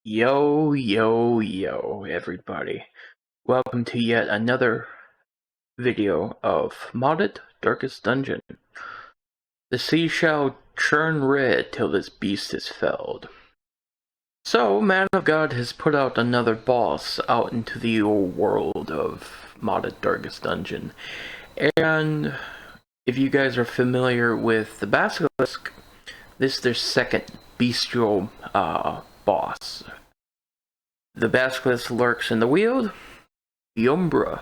Yo, yo, yo, everybody. Welcome to yet another video of Modded Darkest Dungeon. The sea shall churn red till this beast is felled. So, Man of God has put out another boss out into the old world of Modded Darkest Dungeon. And if you guys are familiar with the Basilisk, this is their second bestial boss. The Basilisk lurks in the Weald, the Umbra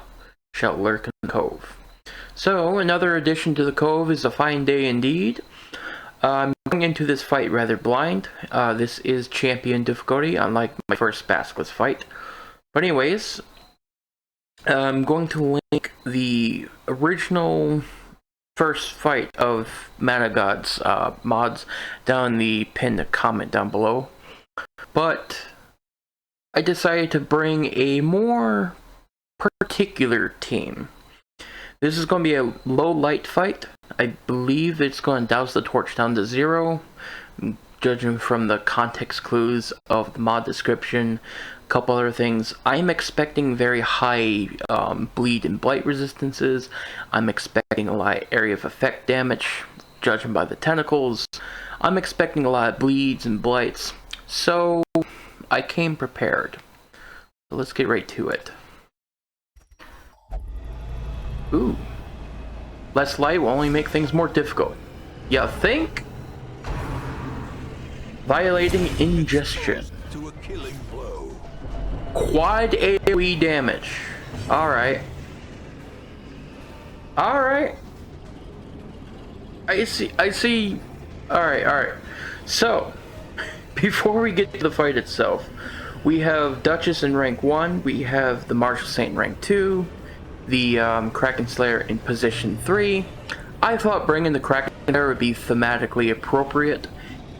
shall lurk in the Cove. So, another addition to the Cove is a fine day indeed. I'm going into this fight rather blind. This is champion difficulty, unlike my first Basilisk fight. But anyways, I'm going to link the original first fight of Mana God's mods down in the pinned comment down below. But I decided to bring a more particular team. This is going to be a low light fight. I believe it's going to douse the torch down to 0, judging from the context clues of the mod description, a couple other things. I'm expecting very high bleed and blight resistances. I'm expecting a lot of area of effect damage, judging by the tentacles. I'm expecting a lot of bleeds and blights. So I came prepared. So let's get right to it. Ooh. Less light will only make things more difficult. You think? Violating ingestion. To a killing blow. Quad AoE damage. Alright. Alright. I see. Alright. So, before we get to the fight itself, we have Duchess in rank 1, we have the Martial Saint in rank 2, the Kraken Slayer in position 3. I thought bringing the Kraken Slayer would be thematically appropriate,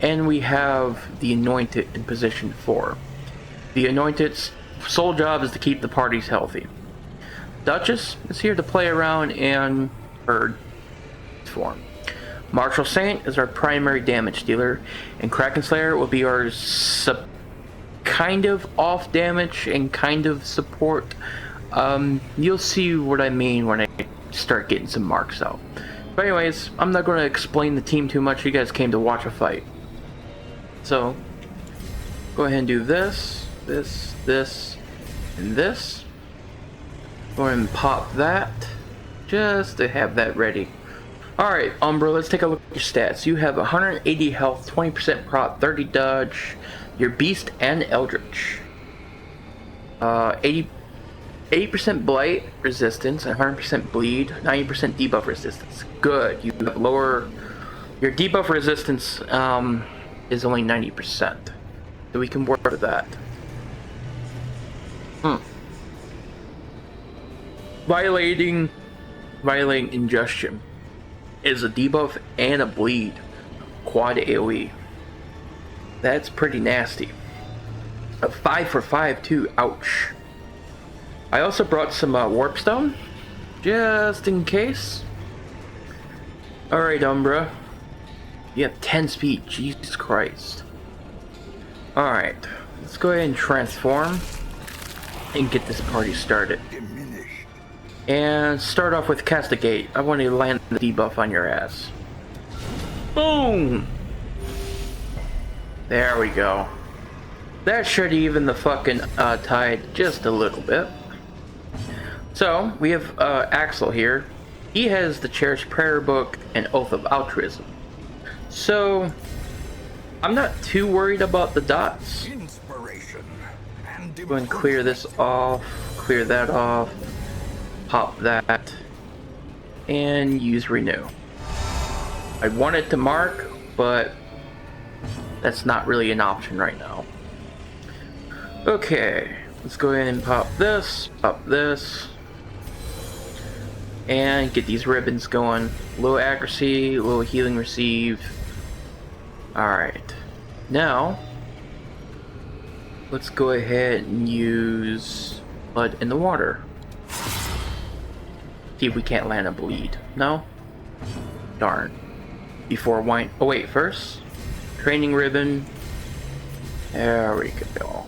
and we have the Anointed in position 4. The Anointed's sole job is to keep the parties healthy. Duchess is here to play around in bird form. Martial Saint is our primary damage dealer, and Kraken Slayer will be our kind of off damage and kind of support. You'll see what I mean when I start getting some marks out. But anyways, I'm not going to explain the team too much. You guys came to watch a fight. So, go ahead and do this, and this. Go ahead and pop that, just to have that ready. Alright, Umbra, let's take a look at your stats. You have 180 health, 20% prot, 30 dodge, your beast and eldritch. 80% blight resistance, 100% bleed, 90% debuff resistance. Good. You have lower. Your debuff resistance is only 90%, so we can work with that. Violating ingestion is a debuff and a bleed. Quad AoE. That's pretty nasty. A 5 for 5 too. Ouch. I also brought some warpstone, just in case. Alright, Umbra. You have 10 speed. Jesus Christ. Alright. Let's go ahead and transform and get this party started. And start off with Castigate. I want to land the debuff on your ass. Boom! There we go. That should even the fucking tide just a little bit. So, we have Axel here. He has the Cherished Prayer Book and Oath of Altruism. So, I'm not too worried about the dots. Inspiration and Go and clear this off, clear that off, pop that, and use Renew. I wanted to mark, but that's not really an option right now. Okay, let's go ahead and pop this, and get these ribbons going. Low accuracy, low healing received. Alright, now let's go ahead and use Blood in the Water. See if we can't land a bleed. No? Darn. Before wine. Oh wait, first training ribbon. There we go.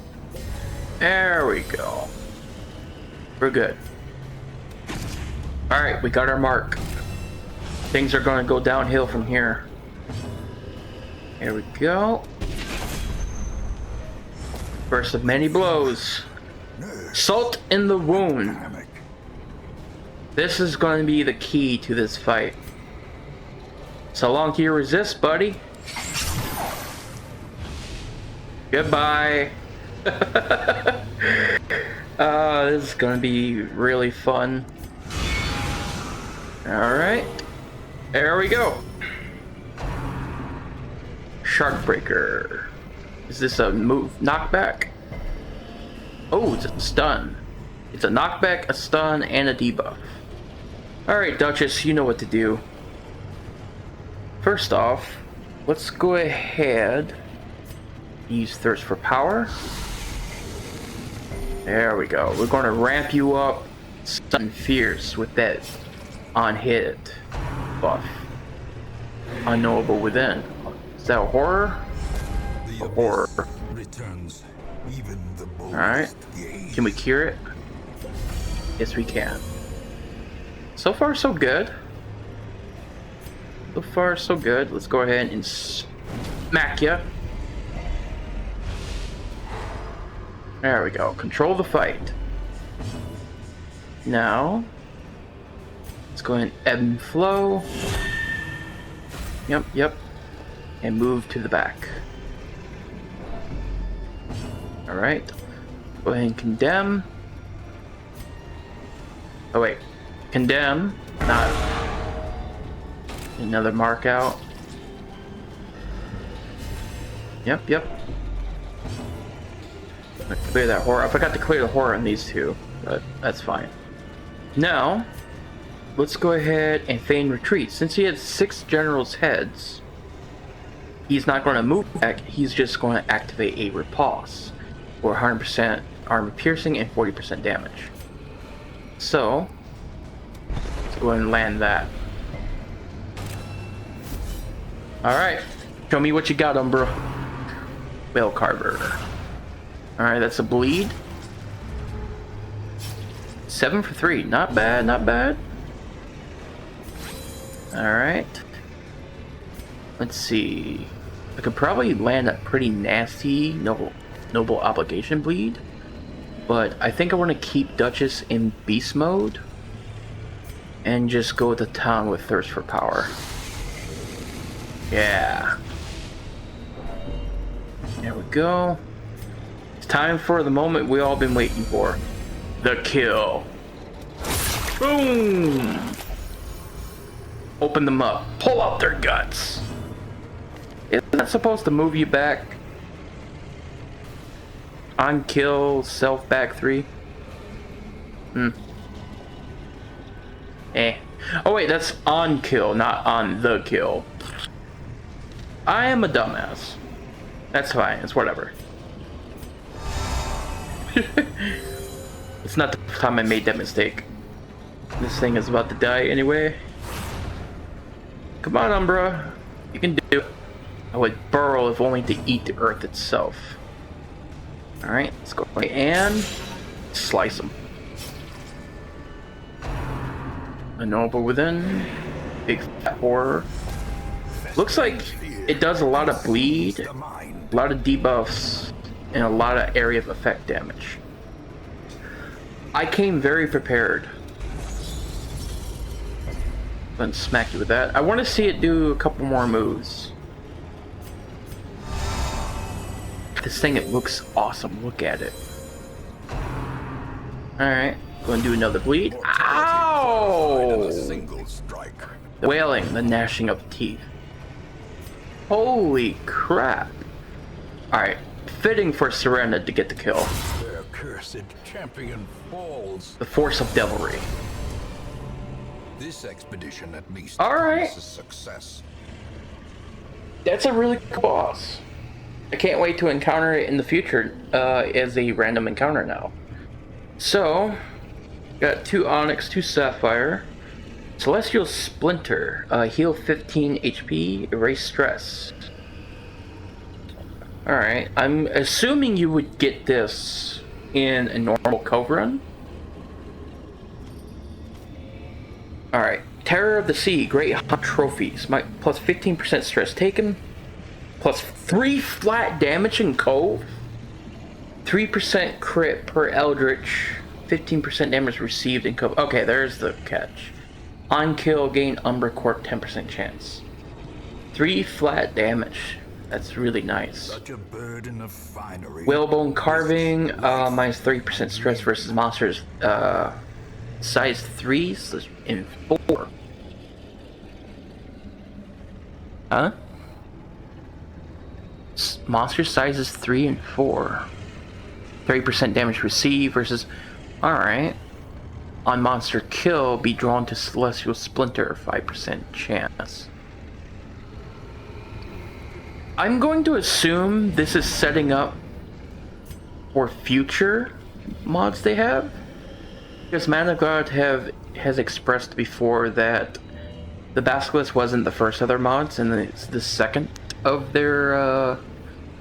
There we go. We're good. Alright, we got our mark. Things are going to go downhill from here. Here we go. First of many blows. Salt in the wound. This is going to be the key to this fight. So long can you resist, buddy? Goodbye. This is going to be really fun. Alright. There we go. Sharkbreaker. Is this a move? Knockback? Oh, it's a stun. It's a knockback, a stun, and a debuff. Alright, Duchess, you know what to do. First off, let's go ahead. Use Thirst for Power. There we go. We're going to ramp you up Stun Fierce with that on-hit buff. Unknowable Within. Is that a horror? A horror. Returns even the Alright. Can we cure it? Yes, we can. So far, so good. So far, so good. Let's go ahead and smack ya. There we go. Control the fight. Now, let's go ahead and ebb and flow. Yep. And move to the back. Alright. Go ahead and condemn. Oh wait. Condemn. Not another mark out. Yep. Clear that horror. I forgot to clear the horror on these two, but that's fine. Now, let's go ahead and feign retreat. Since he has 6 generals' heads, he's not going to move back. He's just going to activate a repulse for 100% armor piercing and 40% damage. So, let's go ahead and land that. Alright, show me what you got, Umbra. Whale Carver. Alright, that's a bleed. 7 for 3. Not bad, not bad. Alright. Let's see. I could probably land a pretty nasty noble obligation bleed. But I think I want to keep Duchess in beast mode. And just go to town with Thirst for Power. Yeah. There we go. It's time for the moment we all been waiting for. The kill. Boom! Open them up. Pull out their guts. Isn't that supposed to move you back? On kill, self back 3. Oh wait, that's on kill, not on the kill. I am a dumbass. That's fine, it's whatever. It's not the first time I made that mistake. This thing is about to die anyway. Come on, Umbra. You can do it. I would burrow if only to eat the earth itself. Alright, let's go and slice them. Unknowable Within. Big fat horror. Looks like it does a lot of bleed, a lot of debuffs, and a lot of area of effect damage. I came very prepared. Then smack you with that. I want to see it do a couple more moves. This thing, it looks awesome. Look at it. Alright, go and do another bleed. Ow! The wailing, the gnashing of teeth. Holy crap. Alright, fitting for Serena to get the kill. Their cursed champion falls. The force of devilry. This expedition at least Alright. is a success. That's a really cool boss. I can't wait to encounter it in the future as a random encounter now. So, got 2 Onyx, 2 Sapphire. Celestial Splinter, heal 15 HP, erase stress. Alright, I'm assuming you would get this in a normal Cove run. Alright, Terror of the Sea, Great Hunt Trophies, plus 15% stress taken, plus 3 flat damage in Cove, 3% crit per eldritch, 15% damage received in Cove. Okay, there's the catch. On kill, gain Umbra Corp 10% chance. 3 flat damage. That's really nice. Such a burden of finery. Whalebone carving, minus 30% stress versus monsters, size 3 and 4. Huh? Monster sizes 3 and 4. 30% damage received versus. Alright. On monster kill, be drawn to celestial splinter, 5% chance. I'm going to assume this is setting up for future mods they have, because Mana God has expressed before that the Basilisk wasn't the first of their mods, and it's the second of their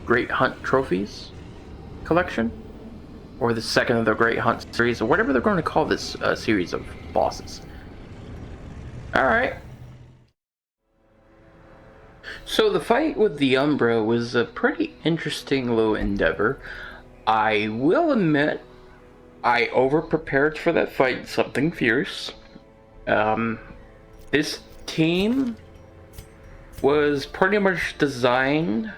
Great Hunt trophies collection, or the second of their Great Hunt series, or whatever they're going to call this series of bosses. All right. So the fight with the Umbra was a pretty interesting little endeavor. I will admit, I over-prepared for that fight, something fierce. This team was pretty much designed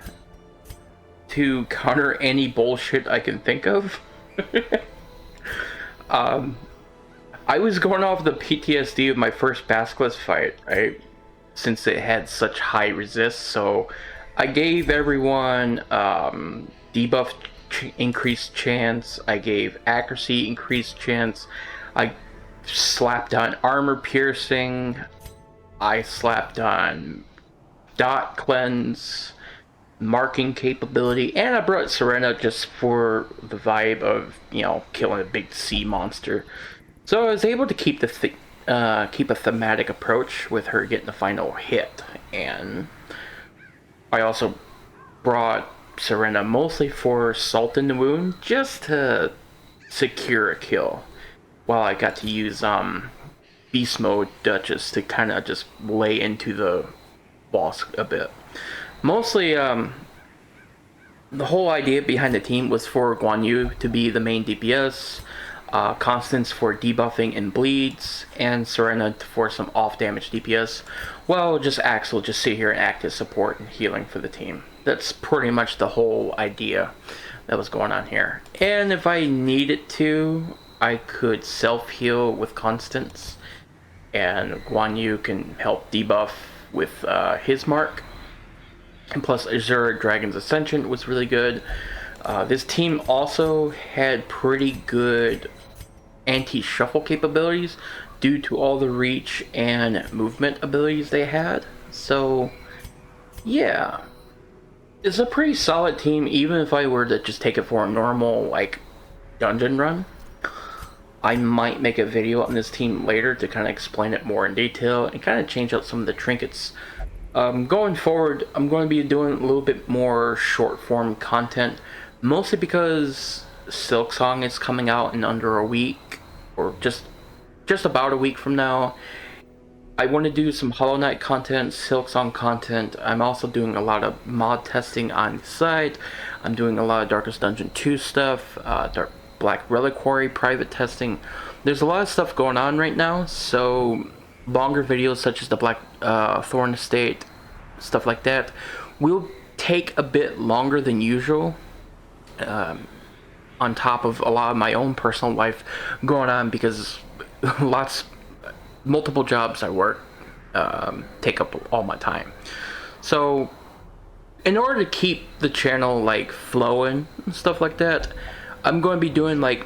to counter any bullshit I can think of. I was going off the PTSD of my first Basilisk fight, right? Since it had such high resist, so I gave everyone debuff increased chance, I gave accuracy increased chance, I slapped on armor piercing, I slapped on dot cleanse, marking capability, and I brought Serena just for the vibe of, you know, killing a big sea monster. So I was able to keep keep a thematic approach with her getting the final hit, and I also brought Serena mostly for Salt in the Wound, just to secure a kill, while I got to use Beast Mode Duchess to kind of just lay into the boss a bit. Mostly, the whole idea behind the team was for Guan Yu to be the main DPS, Constance for debuffing and bleeds, and Serena for some off damage DPS. Well, just Axel just sit here and act as support and healing for the team. That's pretty much the whole idea that was going on here. And if I needed to, I could self-heal with Constance, and Guan Yu can help debuff with his mark. And plus Azure Dragon's Ascension was really good. This team also had pretty good anti-shuffle capabilities due to all the reach and movement abilities they had. So yeah, it's a pretty solid team, even if I were to just take it for a normal like dungeon run. I might make a video on this team later to kind of explain it more in detail and kind of change out some of the trinkets. Going forward, I'm going to be doing a little bit more short form content, mostly because Silksong is coming out in under a week, or just about a week from now. I want to do some Hollow Knight content, Silksong content. I'm also doing a lot of mod testing on the site. I'm doing a lot of Darkest Dungeon 2 stuff, Black Reliquary private testing. There's a lot of stuff going on right now, so longer videos such as the Black Thorn Estate, stuff like that, will take a bit longer than usual. On top of a lot of my own personal life going on, because multiple jobs I work take up all my time. So in order to keep the channel like flowing and stuff like that, I'm going to be doing like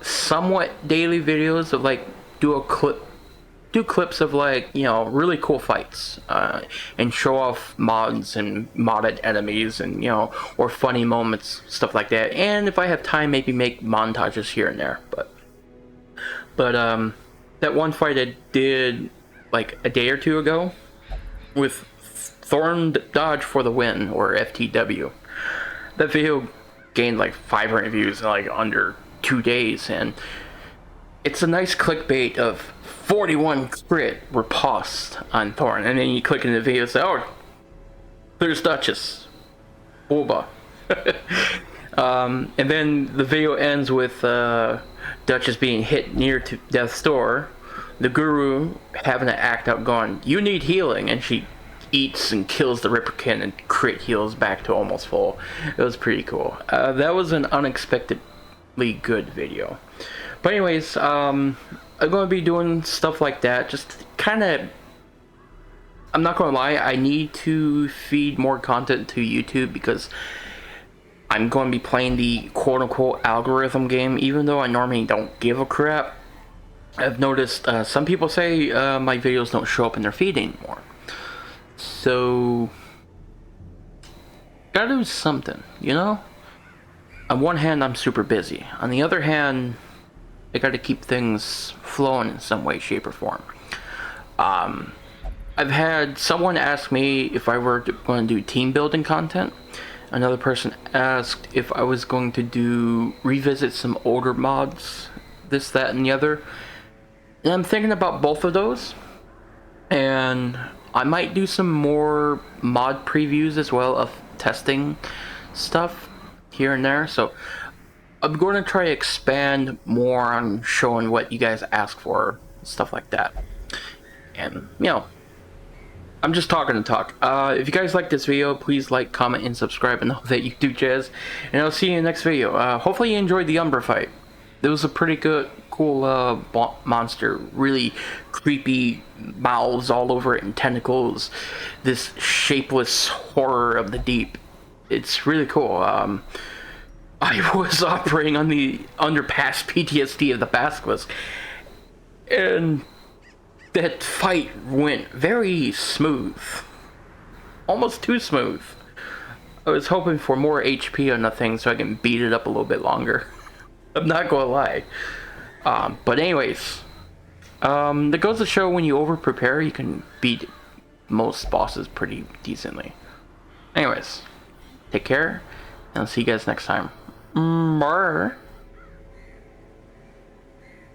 somewhat daily videos of like do clips of like, you know, really cool fights, and show off mods and modded enemies, and, you know, or funny moments, stuff like that. And if I have time, maybe make montages here and there. But that one fight I did like a day or two ago with Thorn Dodge for the win, or FTW. That video gained like 500 views in like under 2 days, and it's a nice clickbait of 41 crit riposte on Thorn, and then you click in the video and say, oh, there's Duchess. Boba. And then the video ends with Duchess being hit near to death's door, the guru having to act out going, you need healing, and she eats and kills the Ripperkin and crit heals back to almost full. It was pretty cool. That was an unexpectedly good video. But anyways, I'm going to be doing stuff like that, just kind of, I'm not going to lie, I need to feed more content to YouTube because I'm going to be playing the quote-unquote algorithm game, even though I normally don't give a crap. I've noticed some people say my videos don't show up in their feed anymore. So, gotta do something, you know? On one hand, I'm super busy. On the other hand, I gotta keep things flowing in some way, shape, or form. I've had someone ask me if I were going to do team building content. Another person asked if I was going to revisit some older mods, this, that, and the other. And I'm thinking about both of those. And I might do some more mod previews as well of testing stuff here and there. So I'm going to try to expand more on showing what you guys ask for, stuff like that. And, you know, I'm just talking to talk. If you guys like this video, please like, comment, and subscribe, and all that you do, jazz. And I'll see you in the next video. Hopefully you enjoyed the Umbra fight. It was a pretty cool monster. Really creepy mouths all over it and tentacles. This shapeless horror of the deep. It's really cool. I was operating on the underpass PTSD of the Basilisk, and that fight went very smooth. Almost too smooth. I was hoping for more HP on the thing so I can beat it up a little bit longer. I'm not gonna lie. But anyways, that goes to show when you over-prepare, you can beat most bosses pretty decently. Anyways, take care, and I'll see you guys next time. Bye.